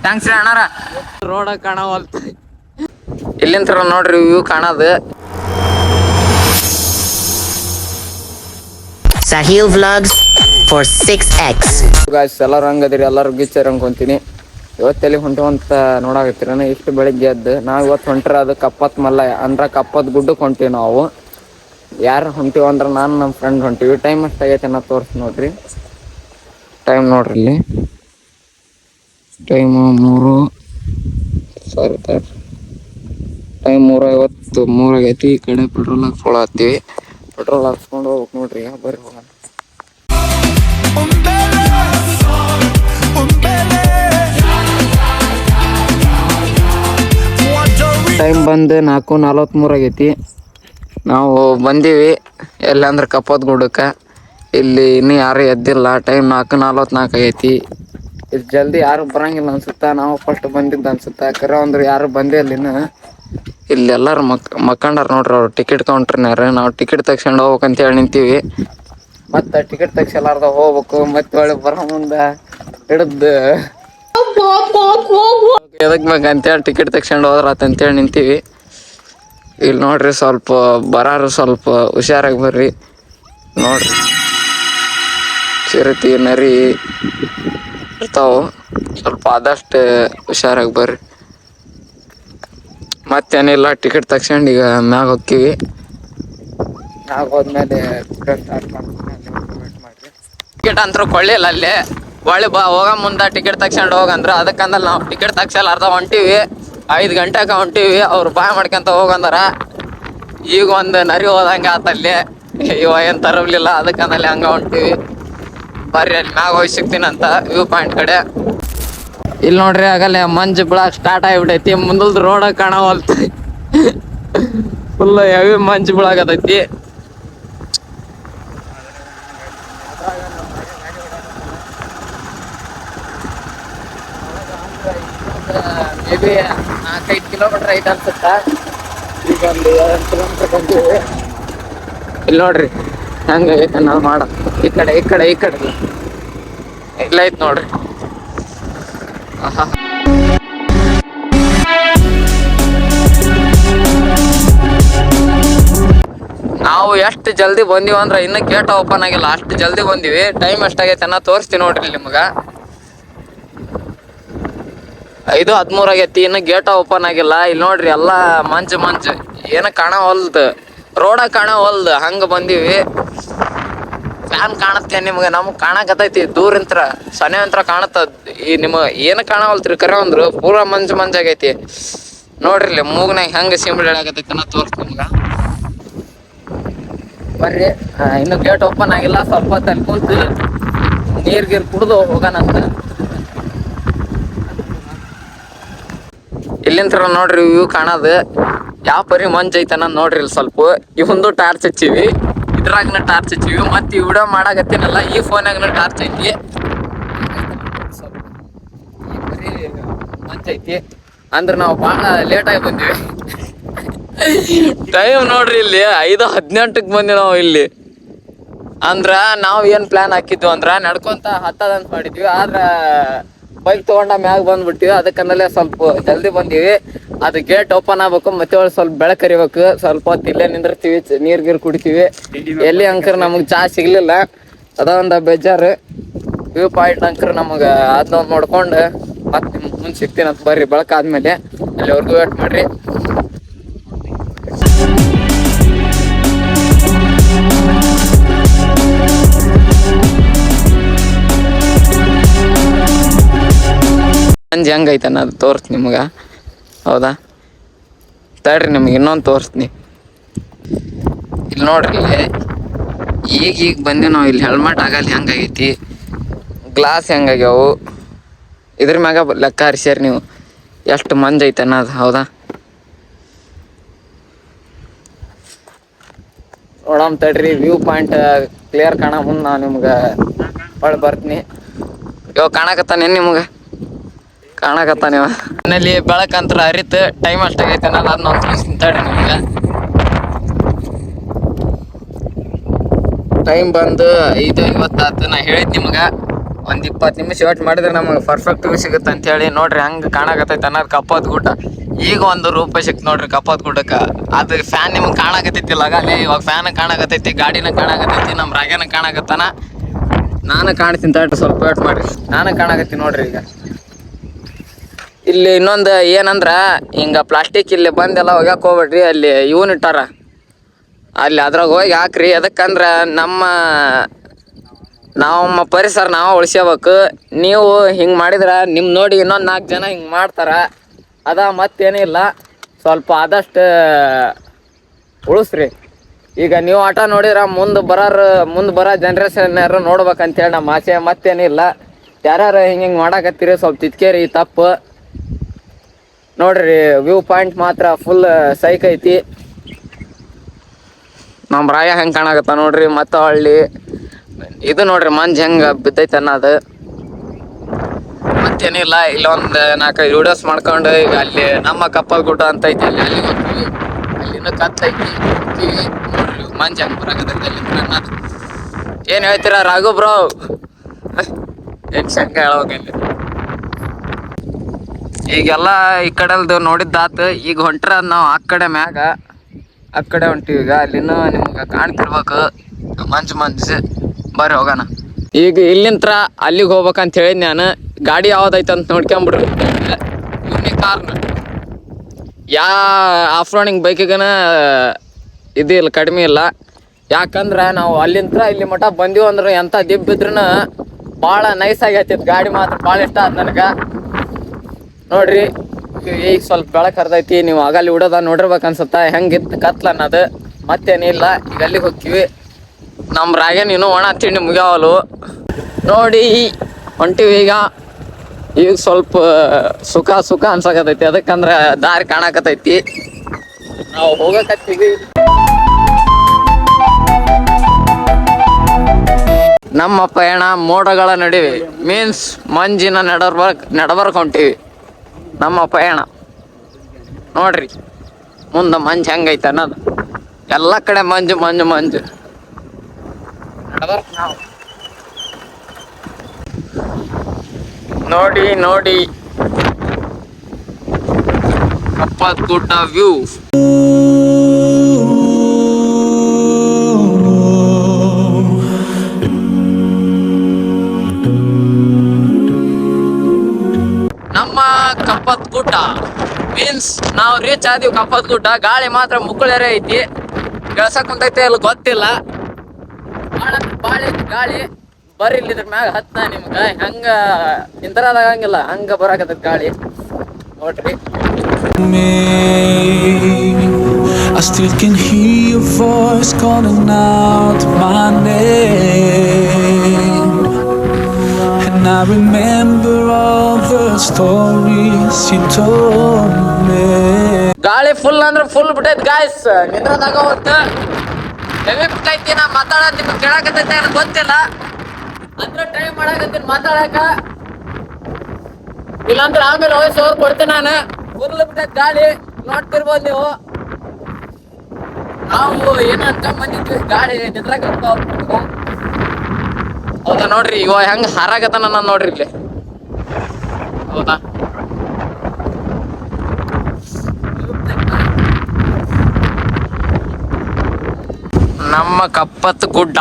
Thanks ರೀ ಅಣ್ಣಾರ. Road ಕಾಣವಲ್ತ ಇಲ್ಲಿಂದ ನೋಡ್ರಿ ವ್ಯೂ ಕಾಣದು. Sahil Vlogs for 6x. Guys ಎಲ್ಲರೂ ಹಂಗದಿರಿ, ಎಲ್ಲರೂ ಗೀಚರ್ ಅನ್ಕೊಂತೀನಿ. ಇವತ್ತೆಲ್ಲಿ ಹೊಂಟವಂತ ನೋಡಾಕತ್ತೀರ. ಇಷ್ಟು ಬೆಳಿಗ್ಗೆ ಎದ್ದು ನಾವು ಇವತ್ತು ಹೊಂಟ್ರ ಅದು ಕಪ್ಪತ್ ಮಲ್ಲ ಅಂದ್ರ ಕಪ್ಪತ್ ಗುಡ್ಡಕ್ಕೆ ಹೊಂಟೀವಿ ನಾವು. ಯಾರು ಹೊಂಟೀವಿ ಅಂದ್ರೆ ನಾನು ನಮ್ಮ ಫ್ರೆಂಡ್ ಹೊಂಟೀವಿ. ಟೈಮ್ ಎಷ್ಟಾಗೈತೆ ಅನ್ನೋ ತೋರಿಸಿ ನೋಡ್ರಿ. ಟೈಮ್ ನೋಡ್ರಿ ಇಲ್ಲಿ ಟೈಮು 3:53 ಆಗೈತಿ. ಈ ಕಡೆ ಪೆಟ್ರೋಲ್ ಹಾಕ್ಸ್ಕೊಳತ್ತೀವಿ. ಪೆಟ್ರೋಲ್ ಹಾಕ್ಸ್ಕೊಂಡು ಹೋಗ್ಬೇಕು ನೋಡ್ರಿ. ಈಗ ಬರ್ರಿ ಹೋಗೋಣ. ಟೈಮ್ ಬಂದು 4:43 ಆಗೈತಿ. ನಾವು ಬಂದೀವಿ ಎಲ್ಲ ಅಂದ್ರೆ ಕಪ್ಪತ್ ಗುಡ್ಡಕ್ಕೆ. ಇಲ್ಲಿ ಇನ್ನೂ ಯಾರು ಎದ್ದಿಲ್ಲ. ಟೈಮ್ 4:44 ಆಗೈತಿ. ಇದು ಜಲ್ದಿ ಯಾರು ಬರಂಗಿಲ್ಲ ಅನ್ಸುತ್ತಾ. ನಾವು ಫಸ್ಟ್ ಬಂದಿದ್ದು ಅನ್ಸುತ್ತಾ. ಕರೆ ಅಂದ್ರೆ ಯಾರು ಬಂದೇ ಇಲ್ಲ ಇನ್ನು. ಇಲ್ಲಿ ಎಲ್ಲರೂ ಮಕ್ಕಂಡಾರ ನೋಡ್ರಿ. ಅವ್ರು ಟಿಕೆಟ್ ಕೌಂಟ್ರ್ನಾರ. ನಾವು ಟಿಕೆಟ್ ತಗ್ಸ್ಕೊಂಡು ಹೋಗ್ಬೇಕಂತ ಹೇಳಿ ನಿಂತೀವಿ. ಮತ್ತೆ ಟಿಕೆಟ್ ತಗ್ಸಲಾರ್ದ ಹೋಗ್ಬೇಕು. ಮತ್ತೆ ಒಳ್ಳೆ ಬರೋ ಮುಂದೆ ಹಿಡಿದು ಎದಕ್ ಬೇಕಂತೇಳಿ ಟಿಕೆಟ್ ತಗ್ಸ್ಕೊಂಡು ಹೋದ್ರಾತಂತೇಳಿ ನಿಂತೀವಿ. ಇಲ್ಲಿ ನೋಡ್ರಿ, ಸ್ವಲ್ಪ ಬರಾರು ಸ್ವಲ್ಪ ಹುಷಾರಾಗಿ ಬರ್ರಿ. ನೋಡ್ರಿ ಚಿರತಿ ನರಿ ಇರ್ತಾವು. ಸ್ವಲ್ಪ ಆದಷ್ಟು ಹುಷಾರಾಗಿ ಬರ್ರಿ. ಮತ್ತೇನಿಲ್ಲ, ಟಿಕೆಟ್ ತಗ್ಸ್ಕೊಂಡು ಈಗ ಮ್ಯಾಗ ಹೋಗ್ತೀವಿ. ಮ್ಯಾಗ ಹೋದ್ಮೇಲೆ ಟಿಕೆಟ್ ಅಂತೂ ಕೊಳ್ಳಿಲ್ಲ ಅಲ್ಲಿ. ಒಳ್ಳೆ ಹೋಗ ಮುಂದೆ ಟಿಕೆಟ್ ತಗ್ಸ್ಕೊಂಡು ಹೋಗಂದ್ರ. ಅದಕ್ಕಂದ್ರೆ ನಾವು ಟಿಕೆಟ್ ತಗ್ಸಲ್ಲ ಹೊಂಟೀವಿ. 5 ಗಂಟೆಗೆ ಹೊಂಟೀವಿ. ಅವ್ರು ಬಾಯ್ ಮಾಡ್ಕೊಂತ ಹೋಗಂದಾರ. ಈಗ ಒಂದು ನರಿ ಹೋದಂಗೆ ಆತಲ್ಲಿ. ಇವ ಏನು ತರಲಿಲ್ಲ. ಅದಕ್ಕಂದಲ್ಲಿ ಹಂಗೆ ಹೊಂಟೀವಿ. ಬರ್ರಿ ಅಲ್ಲಿ ಮ್ಯಾಗ ಹೋಗಿ ಸಿಗ್ತೀನಂತ ವ್ಯೂ ಪಾಯಿಂಟ್ ಕಡೆ. ಇಲ್ಲಿ ನೋಡ್ರಿ, ಆಗಲ್ಲೇ ಮಂಜು ಬೀಳಕ್ಕೆ ಸ್ಟಾರ್ಟ್ ಆಗಿಬಿಟ್ಟೈತಿ. ಮುಂದಲ್ದು ರೋಡ ಕಾಣವಲ್ತು. ಫುಲ್ ಹೆವಿ ಮಂಜು ಬೀಳಾಕತೈತಿ. ಮೇ ಬಿ 4-5 ಕಿಲೋಮೀಟರ್ ಐತೆ ಅನ್ಸುತ್ತಾ. ಈಗ ಒಂದು 2 ಕಿಲೋಮೀಟರ್ ಬಂದೀವಿ. ಇಲ್ಲಿ ನೋಡ್ರಿ ಹೆಂಗೈತೆ ನಾವು ಮಾಡ. ಈ ಕಡೆ ಇಲ್ಲ ಐತ್ ನೋಡ್ರಿ. ನಾವು ಎಷ್ಟು ಜಲ್ದಿ ಬಂದೀವಿ ಅಂದ್ರೆ ಇನ್ನೂ ಗೇಟ್ ಓಪನ್ ಆಗಿಲ್ಲ. ಅಷ್ಟು ಜಲ್ದಿ ಬಂದೀವಿ. ಟೈಮ್ ಎಷ್ಟಾಗೈತೆ ಅನ್ನೋ ತೋರಿಸ್ತೀನಿ ನೋಡ್ರಿ ನಿಮ್ಗೆ. 5:13 ಆಗೈತಿ. ಇನ್ನು ಗೇಟ ಓಪನ್ ಆಗಿಲ್ಲ. ಇಲ್ಲಿ ನೋಡ್ರಿ ಎಲ್ಲ ಮಂಜು ಏನು ಕಾಣವಲ್ದು. ರೋಡ ಕಾಣವಲ್ದು. ಹಂಗೆ ಬಂದೀವಿ. ಫ್ಯಾನ್ ಕಾಣುತ್ತೆ ನಿಮ್ಗೆ. ನಮ್ಗೆ ಕಾಣಕತ್ತೈತಿ ದೂರಿಂತ್ರ ಸನೇಂತ್ರ ಕಾಣತ್ತದ. ಈ ನಿಮ್ಗೆ ಏನು ಕಾಣವಲ್ತ್ರಿ. ಕರೆ ಅಂದ್ರು ಪೂರ ಮಂಜಾಗೈತಿ. ನೋಡ್ರಿ ಇಲ್ಲಿ ಮೂಗ್ನಾಗ ಹೆಂಗೆ ಸಿಂಬಳಿ ಆಗತೈತಿ ಅನ್ನೋ ತೋರಿಸ್ತೀನಿ ನಿಮ್ಗೆ. ಬರ್ರಿ, ಇನ್ನು ಗೇಟ್ ಓಪನ್ ಆಗಿಲ್ಲ. ಸ್ವಲ್ಪ ಹೊತ್ತಲ್ಲಿ ಕುಂತು ನೀರ್ ಕುಡ್ದು ಹೋಗೋಣಂತ. ಇಲ್ಲಿಂದ ನೋಡ್ರಿ ವ್ಯೂ ಕಾಣೋದು. ಯಾವ ಪರಿ ಮಂಜ್ ಐತನ ನೋಡ್ರಿ. ಇಲ್ಲಿ ಸ್ವಲ್ಪ ಇವಂದು ಟಾರ್ಚ್ ಹಚ್ಚಿವಿ. ಇದ್ರಾಗನ ಟಾರ್ಚ್ ಹಚ್ಚಿವಿ. ಮತ್ತೆ ಈ ವಿಡಿಯೋ ಮಾಡಾಕತ್ತೀನಲ್ಲ ಈ ಫೋನಾಗನ ಟಾರ್ಚ್ ಐತಿ. ಮಂಜ್ ಐತಿ ಅಂದ್ರೆ ನಾವು ಭಾಳ ಲೇಟಾಗಿ ಬಂದಿವಿ. ಟೈಮ್ ನೋಡ್ರಿ ಇಲ್ಲಿ 5:18ಕ್ಕೆ ಬಂದ್ವಿ ನಾವು ಇಲ್ಲಿ. ಅಂದ್ರ ನಾವು ಏನು ಪ್ಲಾನ್ ಹಾಕಿದ್ವಿ ಅಂದ್ರೆ ನಡ್ಕೊಂತ ಹತ್ತದಂತ ಮಾಡಿದ್ವಿ. ಆದ್ರೆ ಬೈಕ್ ತೊಗೊಂಡ ಮ್ಯಾಗ ಬಂದ್ಬಿಟ್ಟಿವಿ. ಅದಕ್ಕಂದಲೇ ಸ್ವಲ್ಪ ಜಲ್ದಿ ಬಂದೀವಿ. ಅದು ಗೇಟ್ ಓಪನ್ ಆಗ್ಬೇಕು. ಮತ್ತೆ ಒಳಗೆ ಸ್ವಲ್ಪ ಬೆಳಕರಿಬೇಕು. ಸ್ವಲ್ಪ ಹೊತ್ತು ಇಲ್ಲೇ ನಿಂದಿರ್ತೀವಿ. ನೀರು ಕುಡಿತೀವಿ. ಎಲ್ಲಿ ಅಂಕರ್ ನಮಗೆ ಚಾ ಸಿಗ್ಲಿಲ್ಲ. ಅದೊಂದು ಬೇಜಾರು. ವ್ಯೂ ಪಾಯಿಂಟ್ ಅಂಕರ್ ನಮಗೆ ಅದನ್ನ ನೋಡ್ಕೊಂಡು ಮತ್ತೆ ನಿಮ್ಗೆ ಮುಂದೆ ಸಿಗ್ತೀನಂತ. ಬರ್ರಿ ಬೆಳಕಾದ್ಮೇಲೆ ಅಲ್ಲಿವರೆಗೂ ವೇಟ್ ಮಾಡ್ರಿ. ಮಂಜು ಹೆಂಗೈತೆ ಅನ್ನೋದು ತೋರಿಸ್ತೀನಿ ನಿಮ್ಗೆ. ಹೌದಾ, ತಡ್ರಿ ನಿಮ್ಗೆ ಇನ್ನೊಂದು ತೋರಿಸ್ತೀನಿ. ಇಲ್ಲಿ ನೋಡ್ರಿ, ಈಗ ಬಂದು ನಾವು ಇಲ್ಲಿ ಹೆಲ್ಮೆಟ್ ಆಗಲ್ಲ ಹೆಂಗಾಗೈತಿ, ಗ್ಲಾಸ್ ಹೆಂಗಾಗ್ಯಾವು, ಇದ್ರ ಮ್ಯಾಗ ಲೆಕ್ಕ ಹರಿಸ್ಯಾರ ನೀವು ಎಷ್ಟು ಮಂಜು ಐತೆ ಅನ್ನೋದು. ಹೌದಾ, ನೋಡಮ್ ತಡ್ರಿ. ವ್ಯೂ ಪಾಯಿಂಟ್ ಕ್ಲಿಯರ್ ಕಾಣ ಮುಂದೆ ನಾನು ನಿಮ್ಗೆ ಹೊಳ್ ಬರ್ತೀನಿ. ಇವಾಗ ಕಾಣಕತ್ತಾನೆ ನಿಮ್ಗೆ ನೀವು ಮನೇಲಿ ಬೆಳಕಂತ್ರ ಹರಿತು. ಟೈಮ್ ಅಷ್ಟಾಗೈತೆ ಅನ್ನೋದು ಅದನ್ನ ತೋರಿಸ್ತೀನಿ ತಡ್ರಿ ನಿಮ್ಗೆ. ಟೈಮ್ ಬಂದು 5:50 ನಾ ಹೇಳಿದ್ ನಿಮ್ಗೆ. ಒಂದು 20 ನಿಮಿಷ ವೇಟ್ ಮಾಡಿದ್ರೆ ನಮಗೆ ಪರ್ಫೆಕ್ಟ್ ಸಿಗುತ್ತೆ ಅಂತೇಳಿ ನೋಡ್ರಿ ಹಂಗೆ ಕಾಣಕತ್ತೈತೆ ಅನ್ನೋದು ಕಪ್ಪತ್ ಗುಡ್ಡ. ಈಗ 1 ರೂಪಾಯಿ ಸಿಕ್ತು ನೋಡ್ರಿ ಕಪ್ಪತ್ ಗುಡ್ಡಕ್ಕೆ. ಅದು ಫ್ಯಾನ್ ನಿಮ್ಗೆ ಕಾಣಕತ್ತೈತಿಲ್ಲ ಅಲ್ಲಿ, ಇವಾಗ ಫ್ಯಾನ್ ಕಾಣಕತ್ತೈತಿ, ಗಾಡಿನ ಕಾಣಕತ್ತೈತಿ, ನಮ್ಮ ರಾಗ್ಯನ ಕಾಣಕತ್ತಾನ. ನಾನು ಕಾಣ್ತೀನಿ ತಡ್ರಿ, ಸ್ವಲ್ಪ ವೇಟ್ ಮಾಡ್ರಿ, ನಾನು ಕಾಣಕತ್ತೀನಿ ನೋಡ್ರಿ. ಈಗ ಇಲ್ಲಿ ಇನ್ನೊಂದು ಏನಂದ್ರೆ ಹಿಂಗೆ ಪ್ಲಾಸ್ಟಿಕ್ ಇಲ್ಲಿ ಬಂದೆಲ್ಲ ಹೋಗ್ಯಾಕೆ ಹೋಗ್ಬೇಡ್ರಿ, ಅಲ್ಲಿ ಇವನ್ ಇಟ್ಟಾರ ಅಲ್ಲಿ, ಅದ್ರಾಗ ಹೋಗಿ ಹಾಕ್ರಿ. ಅದಕ್ಕಂದ್ರೆ ನಮ್ಮ ಪರಿಸರ ನಾವು ಉಳಿಸ್ಕೋಬೇಕು. ನೀವು ಹಿಂಗೆ ಮಾಡಿದ್ರೆ ನಿಮ್ಮ ನೋಡಿ ಇನ್ನೊಂದು 4 ಜನ ಹಿಂಗೆ ಮಾಡ್ತಾರೆ, ಮತ್ತೇನಿಲ್ಲ. ಸ್ವಲ್ಪ ಆದಷ್ಟು ಉಳಿಸ್ರಿ. ಈಗ ನೀವು ಆಟ ನೋಡಿದ್ರೆ ಮುಂದೆ ಬರೋ ಜನ್ರೇಷನ್ಯಾರು ನೋಡ್ಬೇಕಂತೇಳಿ ನಮ್ಮ ಆಸೆ, ಮತ್ತೇನಿಲ್ಲ. ಯಾರ್ಯಾರು ಹಿಂಗೆ ಮಾಡಾಕತ್ತೀರಿ ಸ್ವಲ್ಪ ತಿದ್ಕೇರಿ ತಪ್ಪು. ನೋಡ್ರಿ ವ್ಯೂ ಪಾಯಿಂಟ್ ಮಾತ್ರ ಫುಲ್ ಸೈಕ್ ಐತಿ. ನಮ್ಮ ರಾಯ ಹೆಂಗೆ ಕಾಣಕತ್ತ ನೋಡ್ರಿ. ಮತ್ತು ಹಳ್ಳಿ ಇದು ನೋಡ್ರಿ ಮಂಜು ಹೆಂಗೆ ಬಿದ್ದೈತೆ ಅನ್ನೋದು. ಮತ್ತೇನಿಲ್ಲ, ಇಲ್ಲೊಂದು 4-5 ವಿಡಿಯೋಸ್ ಮಾಡ್ಕೊಂಡು ಈಗ ಅಲ್ಲಿ ನಮ್ಮ ಕಪ್ಪಲ್ ಗುಡ್ಡ ಅಂತ ಐತಿ, ಅಲ್ಲಿ ಹೋಗ್ತೀವಿ. ಅಲ್ಲಿಂದ ಕತ್ತೈತಿ ನೋಡ್ರಿ ಮಂಜು ಹೆಂಗೆ ಬರಾಕತ್ತೈತಿ ಅಲ್ಲಿ ಅನ್ನೋದು. ಏನು ಹೇಳ್ತೀರಾ ರಾಘು ಬ್ರೋ? ಶಂಕ ಹೇಳ್ಬೇಕಲ್ಲಿ. ಈಗೆಲ್ಲ ಈ ಕಡೆಲ್ದು ನೋಡಿದ್ದಾತು. ಈಗ ಹೊಂಟ್ರ ನಾವು ಆ ಕಡೆ ಮ್ಯಾಗ ಆ ಕಡೆ ಹೊಂಟಿವಿ. ಈಗ ಅಲ್ಲಿನೂ ನಿಮ್ಗೆ ಕಾಣ್ತಿರ್ಬೇಕು ಮಂಜು ಬರ್ರಿ ಹೋಗೋಣ. ಈಗ ಇಲ್ಲಿಂತ್ರ ಅಲ್ಲಿಗೆ ಹೋಗ್ಬೇಕಂತ ಹೇಳಿದ್ ನಾನು. ಗಾಡಿ ಯಾವ್ದೈತೆ ಅಂತ ನೋಡ್ಕೊಂಬಿಡ್ರಿ. ಯೂನಿಕಾರ್ನ್ ಆಫ್ ರೋಡಿಂಗ್ ಬೈಕಿಗನ ಇದಿಲ್ಲ, ಕಡಿಮೆ ಇಲ್ಲ. ಯಾಕಂದ್ರೆ ನಾವು ಅಲ್ಲಿಂತ್ರ ಇಲ್ಲಿ ಮಠ ಬಂದೀವಿ ಅಂದ್ರೆ ಎಂಥ ದಿಬ್ಬಿದ್ರೂ ಭಾಳ ನೈಸ್ ಆಗೈತಿ ಗಾಡಿ. ಮಾತ್ರ ಭಾಳ ಇಷ್ಟ ಆಯ್ತು ನನಗೆ. ನೋಡ್ರಿ ಈಗ ಸ್ವಲ್ಪ ಬೆಳಕು ಹರಿದೈತಿ, ನೀವು ಆಗಲ್ಲಿ ಬಿಡೋದ ನೋಡಿರ್ಬೇಕು ಅನ್ಸುತ್ತ ಹೆಂಗಿತ್ತು ಕತ್ಲ ಅನ್ನೋದು. ಮತ್ತೇನಿಲ್ಲ, ಈಗ ಅಲ್ಲಿಗೆ ಹೋಗ್ತೀವಿ. ನಮ್ಮ ರಾಗೇನು ಇನ್ನೂ ಒಣ ತಿಂಡಿ ಮುಗ್ಯಾವಲು ನೋಡಿ ಹೊಂಟಿವಿ. ಈಗ ಸ್ವಲ್ಪ ಸುಖ ಅನ್ಸಕತೈತಿ, ಅದಕ್ಕಂದ್ರೆ ದಾರಿ ಕಾಣಕತೈತಿ, ನಾವು ಹೋಗಕತ್ತೀವಿ. ನಮ್ಮ ಪಯಣ ಮೋಡಗಳ ನಡುವೆ ಮೀನ್ಸ್ ಮಂಜಿನ ನಡಬರ್ಕ್ ಹೊಂಟಿವಿ. ನಮ್ಮ ಪಯಣ ನೋಡ್ರಿ ಮುಂದೆ ಮಂಜು ಹೆಂಗೈತೆ ಅನ್ನೋದು. ಎಲ್ಲ ಕಡೆ ಮಂಜು ನಡಬರ್ಕ್ ನಾವು. ನೋಡಿ ಕಪ್ಪತ್ ಗುಡ್ಡ ವ್ಯೂ. ನಮ್ಮ ಕಪ್ಪತ್ ಗುಡ್ಡ ಮೀನ್ಸ್ ನಾವು ರೀಚ್ ಆದೀವಿ ಕಪ್ಪತ್ ಗುಡ್ಡ. ಗಾಳಿ ಮಾತ್ರ ಮುಕ್ಕಳರೆ ಐತಿ, ಕೆಳ್ಸಕ್ ಕುಂತೈತೆ ಅಲ್ಲಿ ಗೊತ್ತಿಲ್ಲ. ಭಾಳ ಐತಿ ಗಾಳಿ. ಬರ್ರಿ ಇಲ್ಲಿದ್ರ ಮ್ಯಾಗ ಹತ್ತ ನಿಮ್ಗೆ ಹೆಂಗ ನಿಂದ್ರದಾಗಂಗಿಲ್ಲ ಹಂಗ ಬರಾಕತ್ತೈತಿ ಗಾಳಿ ನೋಡ್ರಿ. I still can hear your voice calling out my name, and I remember all the stories you told me. ಗಾಳಿ ಫುಲ್ ಅಂದ್ರೆ ಫುಲ್ ಬಿಟ್ಟೈತಿ ಗಾಯ್ಸ್, ನಿಂದ್ರದಾಗ ಹೊತ್ತು ಹೆವಿ ಬಿಟ್ಟೈತಿ. ನಾ ಮಾತಾಡೋದು ನಿಮ್ಗೆ ಕೇಳಾಕತ್ತೈತೆ ಅನ್ನೋದು ಗೊತ್ತಿಲ್ಲ, ಅಂದ್ರೆ ಟ್ರೈ ಮಾಡಾಕತ್ತೀನಿ ಮಾತಾಡಕ. ಇಲ್ಲಾಂದ್ರೆ ಆಮೇಲೆ ವಾಯ್ಸ್ ಓವರ್ ಕೊಡ್ತೀನಿ ನಾನು. ಫುಲ್ ಬಿಟ್ಟೈತಿ ಗಾಳಿ, ನೋಡ್ತಿರ್ಬೋದು ನೀವು. ನಾವು ಏನಂತ ಬಂದಿದ್ವಿ, ಗಾಳಿ ನಿಂದ್ರಾಕತ್ತ ಹೌದಾ. ನೋಡ್ರಿ ಇವಾಗ ಹೆಂಗ ಹಾರಾಗತ್ತಾನ ನಾನು ನೋಡ್ರಿ ಇಲ್ಲಿ, ಹೌದಾ. ನಮ್ಮ ಕಪ್ಪತ್ ಗುಡ್ಡ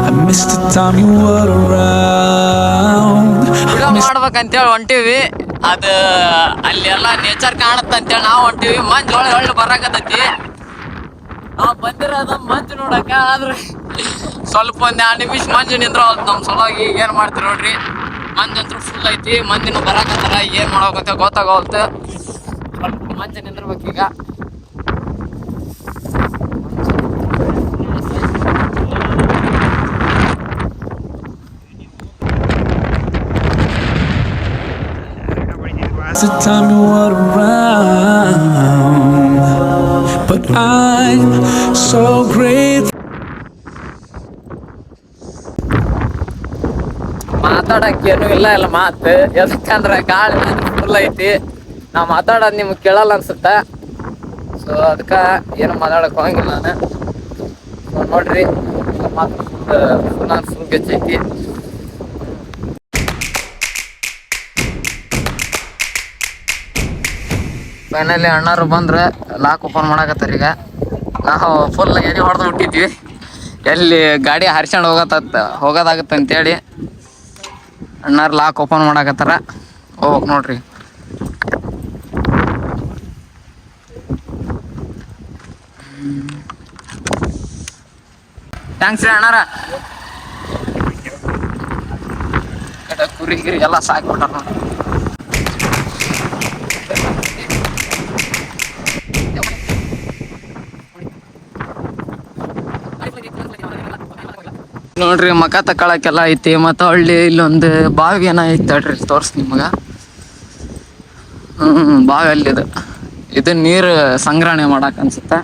I missed the time you were around. ಮಾಡ್ಬೇಕಂತೇಳಿ ಹೊಂಟಿವಿ. ಅದು ಅಲ್ಲಿ ಎಲ್ಲ ನೇಚರ್ ಕಾಣತ್ತಂತೇಳಿ ನಾವು ಹೊಂಟಿವಿ. ಮಂಜು ಒಳ್ಳೆ ಬರಾಕತ್ತೈತಿ. ನಾವು ಬಂದಿರೋದು ಮಂಜು ನೋಡಕ, ಆದ್ರೆ ಸ್ವಲ್ಪ 1-2 ನಿಮಿಷ ಮಂಜು ನಿಂದ್ರ ನಮ್ಮ ಸಲುವಾಗಿ ಏನು ಮಾಡ್ತೀವಿ ನೋಡ್ರಿ. ಮಂಜು ಅಂತೂ ಫುಲ್ ಐತಿ, ಮಂದಿನ ಬರಾಕತ್ತಾರ, ಏನು ಮಾಡೋಕತ್ತ ಗೊತ್ತಾಗವಲ್ತು. ಸ್ವಲ್ಪ ಮಂಜು ನಿಂದಿರ್ಬೇಕೀಗ. The time you were around, I'm so grateful. ಮಾತಾಡಕ್ಕೇನು ಇಲ್ಲ ಮಾತು, ಯಾಕಂದ್ರೆ ಗಾಳಿ ಫುಲ್ ಐತಿ. ನಾ ಮಾತಾಡೋದು ನಿಮ್ಗೆ ಕೇಳಲ್ಲ ಅನ್ಸುತ್ತ. ಸೊ ಅದಕ್ಕೆ ಏನು ಮಾತಾಡಕ್ ಹೋಗಂಗಿಲ್ಲ ನಾನು. ಸೊ ನೋಡ್ರಿ ಮಾತು ಫುಲ್ ಗೆಚ್ಚೈತಿ. ಫೈನಲಿ ಅಣ್ಣಾರು ಬಂದ್ರೆ ಲಾಕ್ ಓಪನ್ ಮಾಡಕತ್ತಾರ. ಈಗ ನಾವು ಫುಲ್ ಎಲ್ಲಿ ಹೊಡೆದು ಬಿಟ್ಟಿದ್ವಿ, ಎಲ್ಲಿ ಗಾಡಿ ಹರ್ಸ್ಕೊಂಡು ಹೋಗೋದಾಗತ್ತೆ ಅಂತೇಳಿ ಅಣ್ಣಾರು ಲಾಕ್ ಓಪನ್ ಮಾಡಕತ್ತಾರ. ಹೋಗ್ಬೇಕು ನೋಡ್ರಿ. ಥ್ಯಾಂಕ್ಸ್ ರೀ ಅಣ್ಣಾರ. ಕುರಿ ಗಿರಿ ಎಲ್ಲ ಸಾಕ್ಬಿಟ್ಟಾರ ನೋಡಿ. ನೋಡ್ರಿ ಮಕ ತಕೊಳಕ್ಕೆಲ್ಲ ಐತಿ. ಮತ್ತು ಹಳ್ಳಿ ಇಲ್ಲೊಂದು ಬಾವಿ ಏನೋ ಐತಿ ತಡ್ರಿ ತೋರ್ಸ್ ನಿಮ್ಗೆ. ಬಾವಿ ಅಲ್ಲಿದು ಇದು ನೀರು ಸಂಗ್ರಹಣೆ ಮಾಡಕ್ ಅನ್ಸುತ್ತೆ.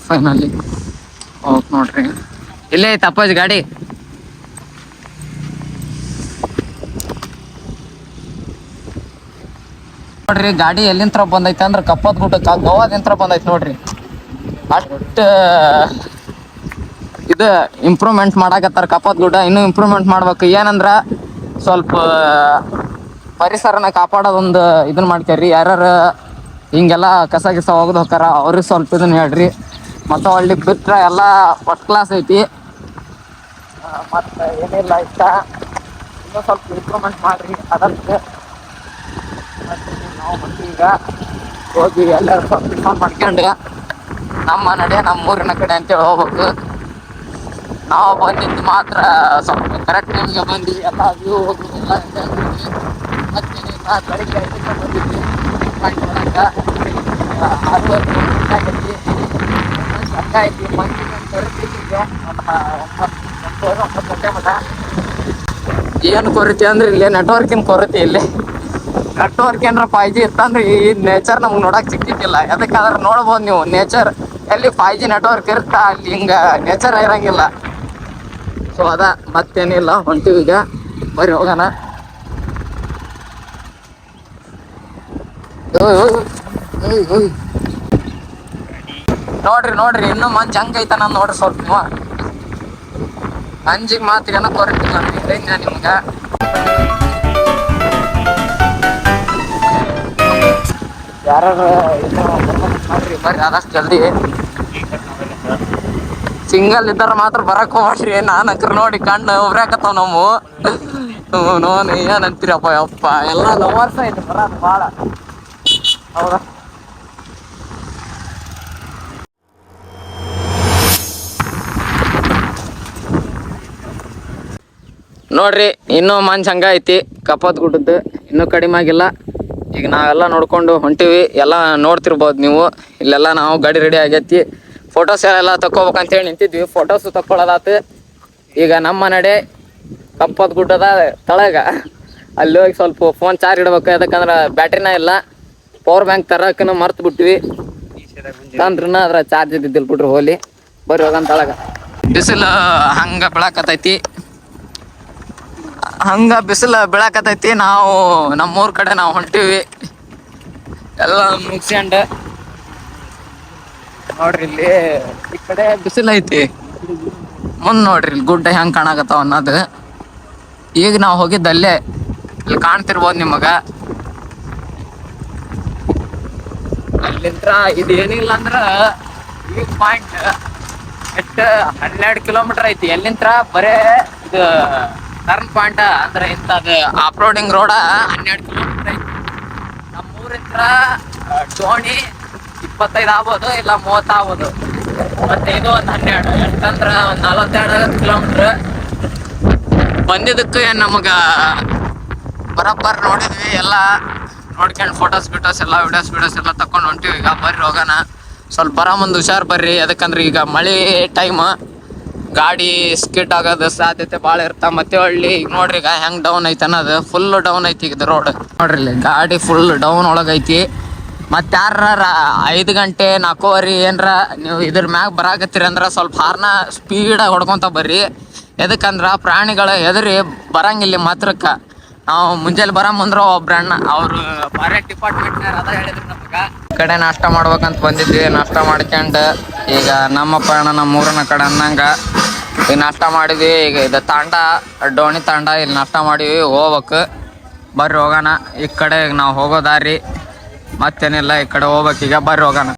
ಫೈನಲಿ ಹೋಗ್ ನೋಡ್ರಿ. ಇಲ್ಲೇ ಐತಿ ಅಪ್ಪಾಜಿ ಗಾಡಿ. ನೋಡ್ರಿ ಗಾಡಿ ಎಲ್ಲಿಂತ್ರ ಬಂದೈತೆ ಅಂದ್ರೆ ಕಪ್ಪತ್ ಗುಡ್ಡಕ್ಕೆ ಗೋವಾದಿಂತ್ರ ಬಂದೈತೆ ನೋಡ್ರಿ. ಅಷ್ಟು ಇದು ಇಂಪ್ರೂವ್ಮೆಂಟ್ ಮಾಡಾಕತ್ತಾರ ಕಪ್ಪತ್ ಗುಡ್ಡ. ಇನ್ನೂ ಇಂಪ್ರೂವ್ಮೆಂಟ್ ಮಾಡ್ಬೇಕು. ಏನಂದ್ರ ಸ್ವಲ್ಪ ಪರಿಸರನ ಕಾಪಾಡೋದೊಂದು ಇದನ್ನ ಮಾಡ್ಕ್ಯಾರ್ರಿ. ಯಾರ್ಯಾರು ಹಿಂಗೆಲ್ಲ ಕಸ ಗಿಸ ಹೋಗದ್ ಹೋಗಾರ ಅವ್ರಿಗೆ ಸ್ವಲ್ಪ ಇದನ್ನ ಹೇಳ್ರಿ. ಮತ್ತು ಹಳ್ಳಿ ಬಿಟ್ರೆ ಎಲ್ಲ ಫಸ್ಟ್ ಕ್ಲಾಸ್ ಐತಿ. ಮತ್ತು ಏನಿಲ್ಲ ಇಷ್ಟ ಇನ್ನೂ ಸ್ವಲ್ಪ ಇಂಪ್ರೂವ್ಮೆಂಟ್ ಮಾಡ್ರಿ ಅದಕ್ಕೆ. ನಾವು ಬಂದು ಈಗ ಹೋಗಿ ಎಲ್ಲರೂ ಸ್ವಲ್ಪ ಟಿಫನ್ ಮಾಡ್ಕೊಂಡು ನಮ್ಮ ನಡೆ ನಮ್ಮ ಊರಿನ ಕಡೆ ಅಂತೇಳಿ ಹೋಗ್ಬೇಕು. ನಾವು ಬಂದಿದ್ದು ಮಾತ್ರ ಸ್ವಲ್ಪ ಕರೆಕ್ಟ್ ಟೈಮ್ಗೆ ಬಂದು ಎಲ್ಲ ವ್ಯೂ ಹೋಗೋದಿಲ್ಲ ಮತ್ತೇನಿಲ್ಲ. ಬೆಳಿಗ್ಗೆ 5 ಬಂದಿದ್ವಿ ನೋಡಕ್ಕೆ 6 ಆಗೈತಿ. ಐತಿ ಮಂದಿ ಕೊರತಿಗೆ 9 ಗಂಟೆ ಮಟ. ಏನು ಕೊರತೆ ಅಂದ್ರೆ ಇಲ್ಲಿ ನೆಟ್ವರ್ಕಿನ ಕೊರತೆ. ಇಲ್ಲಿ ನೆಟ್ವರ್ಕ್ ಏನಾರ 5G ಇತ್ತಂದ್ರೆ ಈ ನೇಚರ್ ನಮ್ಗೆ ನೋಡಕ್ ಸಿಕ್ತಿದ್ದಿಲ್ಲ. ಯಾಕಂದ್ರೆ ನೋಡ್ಬೋದು ನೀವು ನೇಚರ್ ಎಲ್ಲಿ 5G ನೆಟ್ವರ್ಕ್ ಇರುತ್ತಾ ಅಲ್ಲಿ ಹಿಂಗೆ ನೇಚರ್ ಇರಂಗಿಲ್ಲ. ಸೊ ಅದ ಮತ್ತೇನಿಲ್ಲ. ಹೊಂಟಿವಿ ಈಗ, ಬರ್ರಿ ಹೋಗೋಣ. ನೋಡ್ರಿ ಇನ್ನೂ ಮಂಜ್ ಹಂಗೈತ ನಾನು ನೋಡ್ರಿ. ಸ್ವಲ್ಪ ನೀವು ಮಂಜಿಗೆ ಮಾತ್ರ ಏನೋ ಕೊರತಿಲ್ಲ ನಿಮ್ಗೆ. ಯಾರು ಬರ್ರಿ ಆದಷ್ಟು ಜಲ್ದಿ. ಸಿಂಗಲ್ ಇದ್ದಾರ ಮಾತ್ರ ಬರಕ್ ಹೋಗ್ರಿ. ನಾನಕ್ರ ನೋಡಿ ಕಣ್ಣು ಉಬ್ರಾಕತ್ತಾವ ನಮ್ಮ. ನೋನ್ ಏನಂತೀರಪ್ಪ ಯಪ್ಪ, ಎಲ್ಲ ಲವರ್ಸ್ ಐತಿ ಬರೋದು ಭಾಳ. ಹೌದಾ ನೋಡ್ರಿ ಇನ್ನೂ ಮಂಚ್ ಹಂಗ ಐತಿ ಕಪ್ಪತ್ ಗುಡ್ಡದ್ದು. ಇನ್ನೂ ಕಡಿಮೆ ಆಗಿಲ್ಲ. ಈಗ ನಾವೆಲ್ಲ ನೋಡ್ಕೊಂಡು ಹೊಂಟಿವಿ. ಎಲ್ಲ ನೋಡ್ತಿರ್ಬೋದು ನೀವು. ಇಲ್ಲೆಲ್ಲ ನಾವು ಗಾಡಿ ರೆಡಿ ಆಗೈತಿ. ಫೋಟೋಸ್ ಎಲ್ಲ ತಕ್ಕೋಬೇಕಂತೇಳಿ ನಿಂತಿದ್ವಿ. ಫೋಟೋಸು ತಕ್ಕೊಳ್ಳೋದಾತು. ಈಗ ನಮ್ಮ ನಡೆ ಕಪ್ಪತ್ ಗುಡ್ಡದ ತಳಗ ಅಲ್ಲಿ ಹೋಗಿ ಸ್ವಲ್ಪ ಫೋನ್ ಚಾರ್ಜ್ ಇಡ್ಬೇಕು. ಯಾಕಂದ್ರೆ ಬ್ಯಾಟ್ರಿನ ಇಲ್ಲ. ಪವರ್ ಬ್ಯಾಂಕ್ ತರಕನ ಮರ್ತು ಬಿಟ್ವಿ. ತಂದ್ರನ ಅದ್ರ ಚಾರ್ಜ್ ಇದ್ದಿದ್ದಿಲ್ಲ ಬಿಟ್ರು ಹೋಲಿ. ಬರ್ರಿ ಹೋಗಂತ ತಳಗ. ಬಿಸಿಲು ಹಂಗ ಬೆಳಕತ್ತೈತಿ. ಬಿಸಿಲು ಬೆಳಕತ್ತೈತಿ. ನಾವು ನಮ್ಮೂರ್ ಕಡೆ ನಾವು ಹೊಂಟಿವಿ ಎಲ್ಲ ಮುಗಿಸ್ಕೊಂಡು. ನೋಡ್ರಿ ಇಲ್ಲಿ ಈ ಕಡೆ ಬಿಸಿಲು ಐತಿ. ಮುಂದ್ ನೋಡ್ರಿ ಇಲ್ಲಿ ಗುಡ್ಡ ಹೆಂಗ್ ಕಾಣಕತ್ತಾವ ಅನ್ನೋದು. ಈಗ ನಾವು ಹೋಗಿದ್ದಲ್ಲೇ ಇಲ್ಲಿ ಕಾಣ್ತಿರ್ಬೋದು ನಿಮಗ. ಅಲ್ಲಿಂತ್ರ ಇದು ಏನಿಲ್ಲ ಅಂದ್ರ ವ್ಯೂ ಪಾಯಿಂಟ್ ಎಷ್ಟು 12 ಕಿಲೋಮೀಟರ್ ಐತಿ. ಎಲ್ಲಿಂತ್ರ ಬರೇ ಇದು ಟರ್ನ್ ಪಾಯಿಂಟ್ ಅಂದ್ರೆ ಇಂಥದ್ದು ಆಫ್ ರೋಡಿಂಗ್ ರೋಡ 12 ಕಿಲೋಮೀಟರ್ ಐತಿ. ನಮ್ಮೂರಿಂತ್ರ ಡೋಣಿ 25 ಆಗ್ಬೋದು, ಇಲ್ಲ 30 ಆಗ್ಬೋದು. ಮತ್ತೆ ಇದು ಒಂದು 12 ಎಷ್ಟಂದ್ರ ಒಂದು 42 ಕಿಲೋಮೀಟರ್. ಬಂದಿದ್ದಕ್ಕೆ ನಮಗ ಬರೋಬ್ಬರ್ ನೋಡಿದ್ವಿ. ಎಲ್ಲ ನೋಡ್ಕೊಂಡು ಫೋಟೋಸ್ ಎಲ್ಲ ವಿಡಿಯೋಸ್ ಎಲ್ಲ ತಕೊಂಡು ಹೊಂಟಿವಿ. ಈಗ ಬರ್ರಿ ಹೋಗೋಣ. ಸ್ವಲ್ಪ ಬರೋ ಮುಂದೆ ಹುಷಾರು ಬರ್ರಿ. ಯಾಕಂದ್ರೆ ಈಗ ಮಳೆ ಟೈಮ್, ಗಾಡಿ ಸ್ಕಿಡ್ ಆಗೋದು ಸಾಧ್ಯತೆ ಭಾಳ ಇರ್ತಾವ. ಮತ್ತೆ ಹಳ್ಳಿ ಈಗ ನೋಡ್ರಿ ಈಗ ಹೆಂಗ್ ಡೌನ್ ಐತಿ ಅನ್ನೋದು. ಫುಲ್ ಡೌನ್ ಐತಿ ಈಗ ರೋಡ್. ನೋಡ್ರಿ ಇಲ್ಲಿ ಗಾಡಿ ಫುಲ್ ಡೌನ್ ಒಳಗೈತಿ. ಮತ್ತೆ ಯಾರ 5 ಗಂಟೆ 4:15 ಏನರ ನೀವು ಇದ್ರ ಮ್ಯಾಗ ಬರಾಕತ್ತೀರಿ ಅಂದ್ರೆ ಸ್ವಲ್ಪ ಹಾರ್ನ ಸ್ಪೀಡಾಗಿ ಹೊಡ್ಕೊತ ಬರ್ರಿ. ಎದಕ್ಕಂದ್ರೆ ಪ್ರಾಣಿಗಳು ಎದುರಿ ಬರಂಗಿಲ್ಲ ಮಾತ್ರಕ್ಕೆ. ನಾವು ಮುಂಜಾನೆ ಮುಂದ್ರೆ ಒಬ್ರು ಅಣ್ಣ ಅವರು ಫಾರೆಸ್ಟ್ ಡಿಪಾರ್ಟ್ಮೆಂಟ್ನಾರ ಅದ ಹೇಳಿದ್ರು ನಮಗೆ. ಈ ಕಡೆ ನಾಷ್ಟ ಮಾಡ್ಬೇಕಂತ ಬಂದಿದ್ವಿ. ನಾಷ್ಟ ಮಾಡ್ಕೊಂಡು ಈಗ ನಮ್ಮಪ್ಪ ಅಣ್ಣ ನಮ್ಮ ಊರಿನ ಕಡೆ ಅನ್ನಂಗೆ ಈಗ ನಾಷ್ಟ ಮಾಡಿದ್ವಿ. ಈಗ ಇದು ತಾಂಡ ಡೋಣಿ ತಾಂಡ ಇಲ್ಲಿ ನಾಷ್ಟ ಮಾಡಿವಿ. ಹೋಗ್ಬೇಕು ಬರ್ರಿ ಹೋಗೋಣ. ಈ ಕಡೆ ನಾವು ಹೋಗೋ ದಾರಿ ಮತ್ತೇನಿಲ್ಲ, ಈ ಕಡೆ ಹೋಗ್ಬೇಕೀಗ ಬರ್ರಿ ಹೋಗೋಣ.